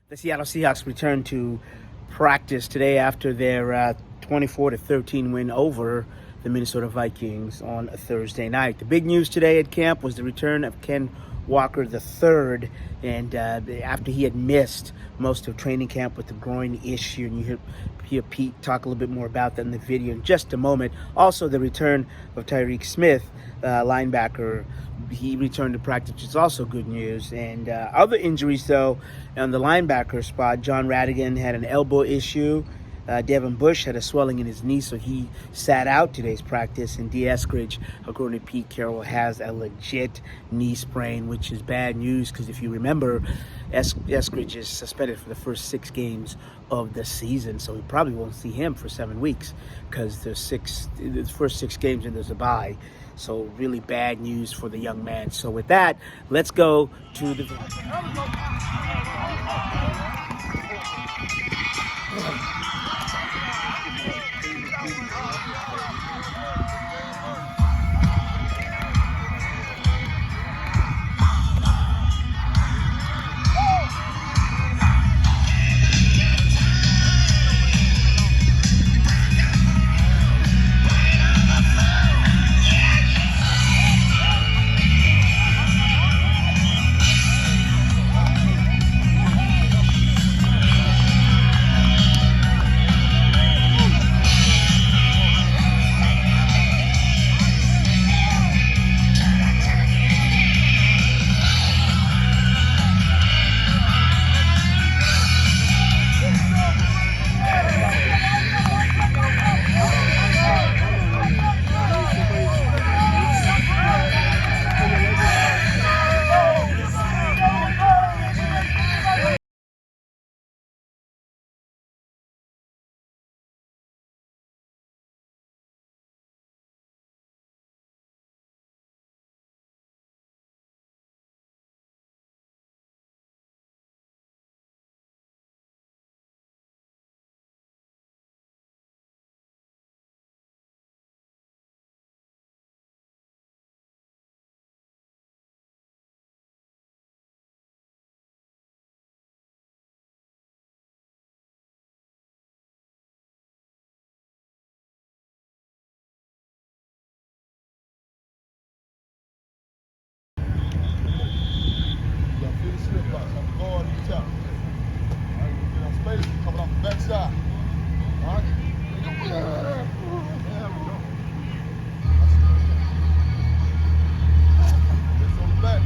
The Seattle Seahawks return to practice today after their 24-13 win over the Minnesota Vikings on a Thursday night. The big news today at camp was the return of Ken Walker III, and after he had missed most of training camp with the groin issue, and you hear Pete talk a little bit more about that in the video in just a moment. Also, the return of Tariq Smith, linebacker. He returned to practice, which is also good news. And other injuries, though, on the linebacker spot, John Radigan had an elbow issue. Devin Bush had a swelling in his knee, so he sat out today's practice. And D. Eskridge, according to Pete Carroll, has a legit knee sprain, which is bad news because if you remember, Eskridge is suspended for the first 6 games of the season, so we probably won't see him for 7 weeks because the first 6 games and there's a bye. So really bad news for the young man. So with that, let's go to the coming off the backside. All right. It's on the back.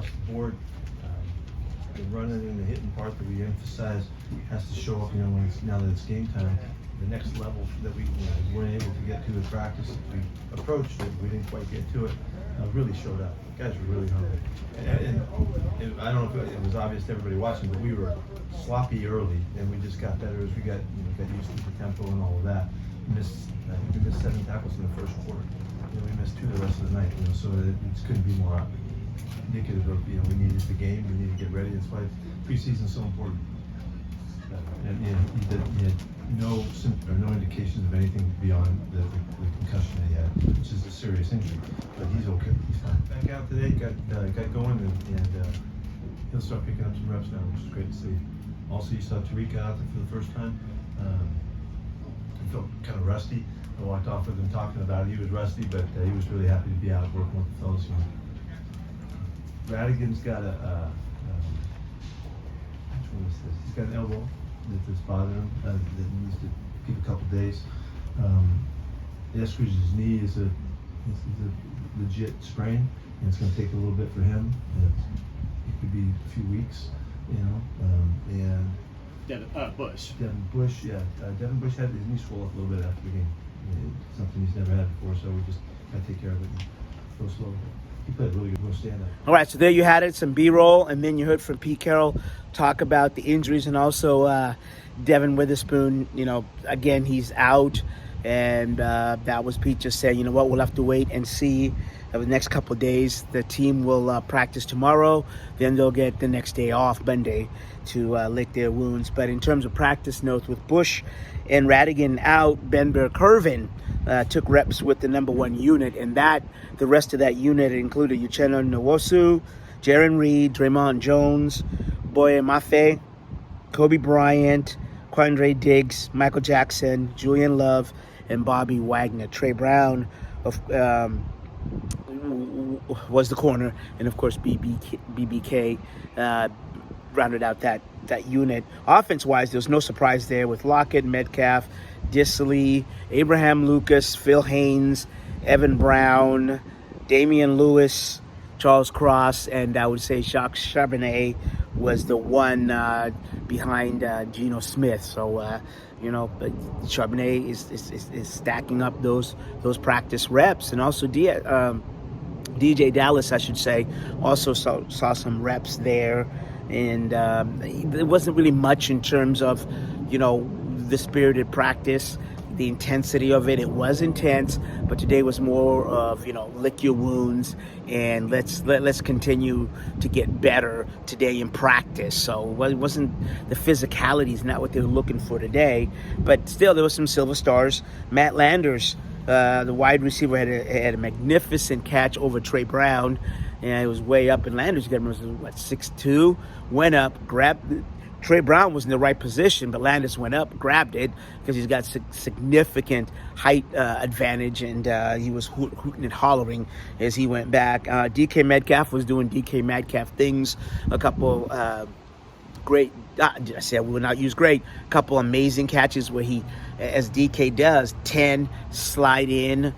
across the board. The running and the hitting part that we emphasize has to show up, now that it's game time. The next level that we weren't able to get to in practice, we approached it, we didn't quite get to it, really showed up. The guys were really hungry. And I don't know if it was obvious to everybody watching, but we were sloppy early, and we just got better as we got used to the tempo and all of that. I think we missed 7 tackles in the first quarter. We missed 2 the rest of the night, so it couldn't be more indicative of, we needed the game, we needed to get ready. That's why preseason's so important. And he had no indications of anything beyond the concussion that he had, which is a serious injury. But he's okay. He's fine. Back out today, got going, and he'll start picking up some reps now, which is great to see. Also, you saw Tariq out there for the first time. He felt kind of rusty. I walked off with him talking about it. He was rusty, but he was really happy to be out working with the fellas. Radigan's got which one is this? He's got an elbow that's bothering him, that needs to give a couple days. Eskridge's knee is a legit sprain, and it's going to take a little bit for him. It could be a few weeks, and Devin Bush. Devin Bush had his knee swell up a little bit after the game. Something he's never had before, so we just got to take care of it and go slow. He played really good. We'll stand up. All right, so there you had it, some B-roll, and then you heard from Pete Carroll talk about the injuries, and also Devin Witherspoon. Again, he's out, and that was Pete just saying, we'll have to wait and see. The next couple of days, the team will practice tomorrow. Then they'll get the next day off, Monday, to lick their wounds. But in terms of practice notes, with Bush and Radigan out, Ben Burr-Kirven took reps with the number 1 unit, and the rest of that unit included Uchenna Nwosu, Jaron Reed, Draymond Jones, Boye Mafe, Kobe Bryant, Quandre Diggs, Michael Jackson, Julian Love, and Bobby Wagner. Trey Brown was the corner, and of course BBK rounded out that unit. Offense-wise, there was no surprise there with Lockett, Metcalf, Disley, Abraham Lucas, Phil Haynes, Evan Brown, Damian Lewis, Charles Cross, and I would say Jacques Charbonnet was the one behind Geno Smith. So, Charbonnet is stacking up those practice reps, and also DJ Dallas, I should say, also saw some reps there, and there wasn't really much in terms of, the spirited practice, the intensity of it. It was intense, but today was more of, lick your wounds and let's continue to get better today in practice. So it wasn't, the physicality is not what they were looking for today, but still there was some silver stars. Matt Landers, the wide receiver, had a magnificent catch over Trey Brown, and it was way up, and Landers got him, was 6'2", went up, grabbed. Trey Brown was in the right position, but Landers went up, grabbed it, because he's got significant height advantage, and he was hooting and hollering as he went back. DK Metcalf was doing DK Metcalf things, a couple great, I said we will not use great, a couple amazing catches where he, as DK does, 10, slide in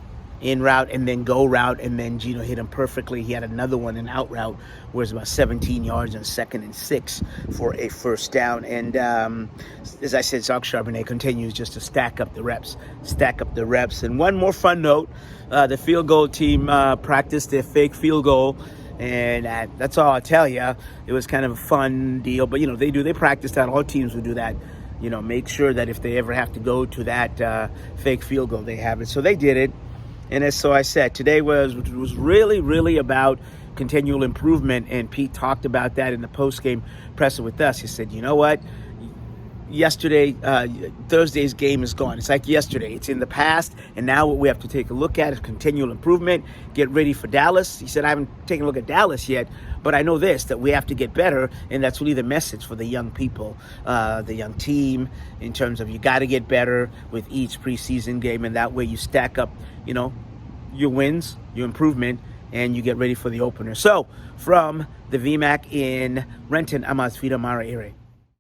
route, and then go route, and then Geno hit him perfectly. He had another one, an out route, where it's about 17 yards on 2nd and 6 for a first down. And as I said, Jacques Charbonnet continues just to stack up the reps. And one more fun note, the field goal team practiced their fake field goal, and that's all I'll tell you. It was kind of a fun deal, but they practice that. All teams will do that. Make sure that if they ever have to go to that fake field goal, they have it. So they did it. And so I said, today was really, really about continual improvement, and Pete talked about that in the post-game presser with us. He said, you know what? Thursday's game is gone. It's like yesterday. It's in the past, and now what we have to take a look at is continual improvement, get ready for Dallas. He said, I haven't taken a look at Dallas yet, but I know this, that we have to get better, and that's really the message for the young people, the young team, in terms of you got to get better with each preseason game, and that way you stack up, your wins, your improvement, and you get ready for the opener. So, from the VMAC in Renton, I'm Asfida Mara Ere.